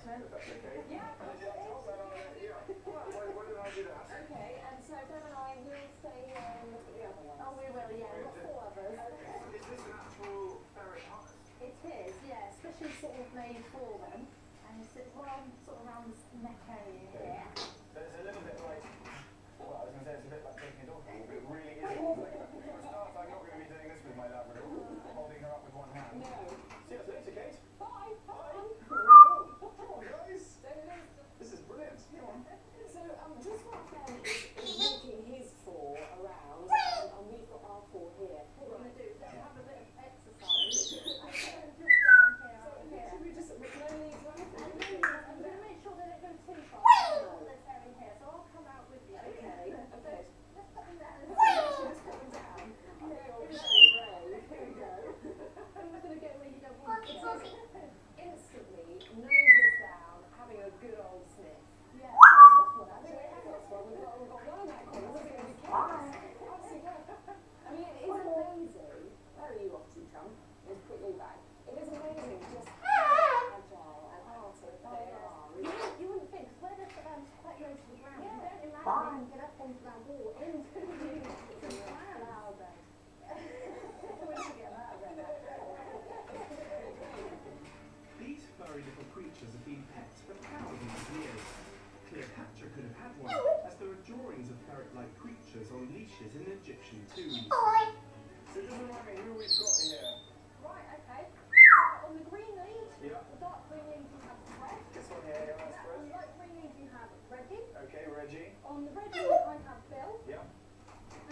If that's okay. Yeah, Hold that on there. Yeah. Why did I do that? okay, and so Deb and I will stay here and look at the other ones. Oh, we will, yeah. We've got 4 others. Okay. Is this an actual ferret harness? It is, yeah. Especially sort of made for them. And it sits well sort of around the neck area here. So it's a little bit like, well, I was going to say it's a bit like taking a dog walk, but it really isn't. Like, for a start, I'm not going to be doing this with my Labrador, holding her up with one hand. No. See you later, Kate. Bye. Bye. Come on, guys. This is brilliant. Come on. So, just what Ben is walking his 4 around, and we've got our 4 here. What we're going to do is have a bit of exercise. Just down here. Should we just, no leads or anything? I'm going to make sure they don't go too far. They're tearing here, so I'll come out with you. Okay. Let's put them down. Just put them down. Here we go. I'm just going to get where you don't want to. Instantly, noses down, having a good old sniff. Yeah. That's one. We've got one that corner. We're going to be careful. I mean, it is amazing. Where are you off to, chum? Just put you back. It is amazing just how agile and artistic they are. You wouldn't think, because where they're quite low to the ground, you don't imagine they can get up onto that wall into the cloud bed. We should get that bed. These furry little creatures have been pets for thousands of years. Cleopatra could have had one, as there are drawings of ferret-like creatures on leashes in Egyptian tombs. So just remind me who we've got here. Right, okay. On the green lead, the dark green lead you have Fred. This one here, yeah, that's On Fred. the light green lead you have Reggie. Okay, Reggie. On the red lead I have Bill. Yeah.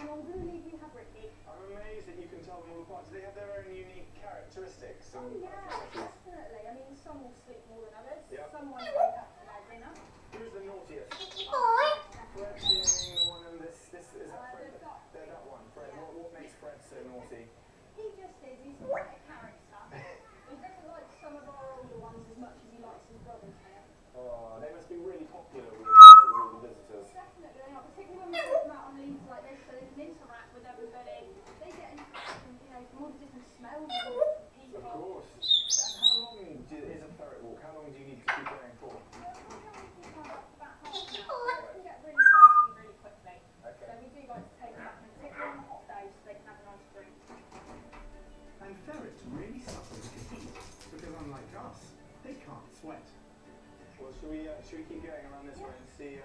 And on the blue lead you have Ricky. I'm amazed that you can tell them all apart. Do they have their own unique characteristics? Oh and yeah, personalities? definitely. I mean, some will sleep more than others. Yeah. Some won't wake up for their dinner. Who's the naughtiest? Fred being the one, and this is that Fred? They're that one. Fred. Yeah. What makes Fred so naughty? He just is. He's quite a character. He doesn't like some of our older ones as much as he likes his brothers here. Oh, they must be really popular with all the visitors. Definitely they are, particularly when we put them out on leads like this so they can interact with everybody. They get interaction, you know, from all the different smells of all the people. Of course. And how long is a ferret walk? How long do you need to keep going for? About half an hour. They can get really thirsty really quickly. Okay. So we do like to take them back and particularly on hot days so they can have a nice drink. And ferrets really suffer with the heat, because unlike us, they can't sweat. Well, should we keep going around this way and see,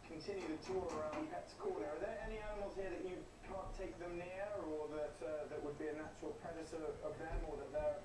continue the tour around Pet's Corner? Are there any animals here that you can't take them near, or that would be a natural predator of them, or that they're